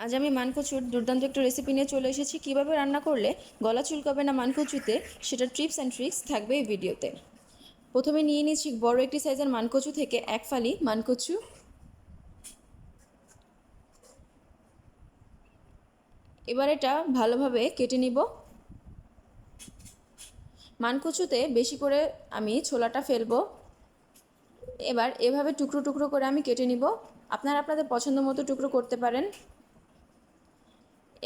আজ আমি মানকচুর দুর্দান্ত একটা রেসিপি নিয়ে চলে এসেছি। কিভাবে রান্না করলে গলা চুলকাবে না মানকচুতে, সেটার টিপস অ্যান্ড ট্রিক্স থাকবে এই ভিডিওতে। প্রথমে নিয়ে নিয়েছি বড় একটি সাইজের মানকচু থেকে এক ফালি মানকচু। এবার এটা ভালোভাবে কেটে নিব। মানকচুতে বেশি করে আমি ছোলাটা ফেলবো। এবার এভাবে টুকরো টুকরো করে আমি কেটে নিব। আপনারা আপনাদের পছন্দ মতো টুকরো করতে পারেন।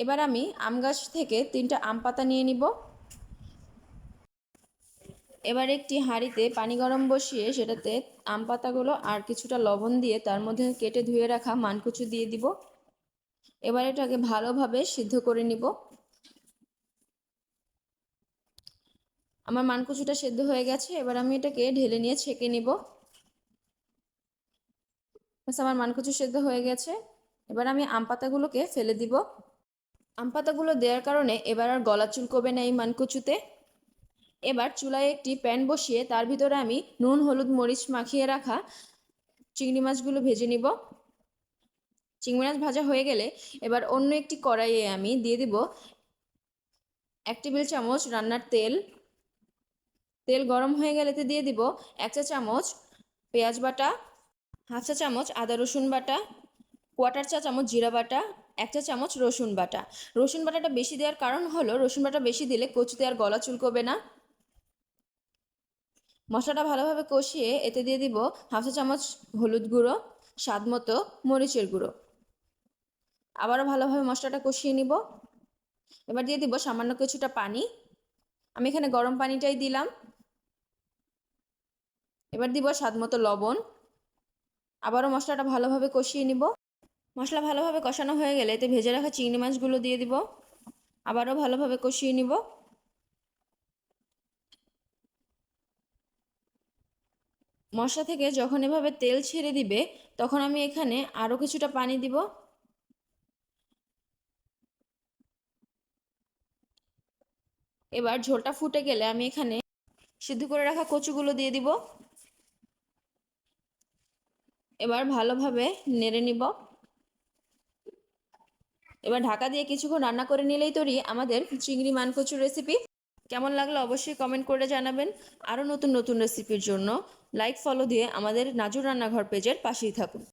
এবার আমি আম গাছ থেকে 3টা আম পাতা নিয়ে নিব। এবার একটি হাঁড়িতে পানি গরম বসিয়ে সেটাতে আম পাতাগুলো আর কিছুটা লবণ দিয়ে তার মধ্যে কেটে ধুয়ে রাখা মানকচু দিয়ে দিব। এবার এটাকে ভালোভাবে সিদ্ধ করে নিব। আমার মানকচুটা সেদ্ধ হয়ে গেছে। এবার আমি এটাকে ঢেলে নিয়ে ছেঁকে নিব। বাস, আমার মানকচু সেদ্ধ হয়ে গেছে। এবার আমি আম পাতাগুলোকে ফেলে দিব। আম পাতাগুলো দেওয়ার কারণে এবার আর গলা চুলকবে না এই মানকচুতে। এবার চুলায় একটি প্যান বসিয়ে তার ভিতরে আমি নুন হলুদ মরিচ মাখিয়ে রাখা চিংড়ি মাছগুলো ভেজে নিব। চিংড়ি মাছ ভাজা হয়ে গেলে এবার অন্য একটি কড়াইয়ে আমি দিয়ে দিব 1 টেবিল চামচ রান্নার তেল। তেল গরম হয়ে গেলে দিয়ে দিব 1 চা চামচ পেঁয়াজ বাটা, 1/2 চা চামচ আদা রসুন বাটা, 1/4 চা চামচ জিরা বাটা, 1 চা চামচ রসুন বাটা। রসুন বাটাটা বেশি দেওয়ার কারণ হলো রসুন বাটা বেশি দিলে কচুতে আর গলা চুলকবে না। মশলাটা ভালোভাবে কষিয়ে এতে দিয়ে দিব 1/2 চা চামচ হলুদ গুঁড়ো, স্বাদ মতো মরিচের গুঁড়ো। আবারও ভালোভাবে মশলাটা কষিয়ে নিব। এবার দিয়ে দিব সামান্য কিছুটা পানি। আমি এখানে গরম পানিটাই দিলাম। এবার দিব স্বাদ মতো লবণ। আবারও মশলাটা ভালোভাবে কষিয়ে নিব। মশলা ভালোভাবে কষানো হয়ে গেলে এতে ভেজে রাখা চিংড়ি মাছগুলো দিয়ে দিব। আবারও ভালোভাবে কষিয়ে নিব। মশলা থেকে যখন এভাবে তেল ছেড়ে দিবে তখন আমি এখানে আরও কিছুটা পানি দিব। এবার ঝোলটা ফুটে গেলে আমি এখানে সিদ্ধ করে রাখা কচুগুলো দিয়ে দিব। এবার ভালোভাবে নেড়ে নিব। এবার ঢাকা দিয়ে কিছুক্ষণ রান্না করে নিলেই তৈরি আমাদের চিংড়ি মানকচুর রেসিপি। কেমন লাগলো অবশ্যই কমেন্ট করে জানাবেন। আরও নতুন নতুন রেসিপির জন্য লাইক ফলো দিয়ে আমাদের নাজুর রান্নাঘর পেজের পাশেই থাকুন।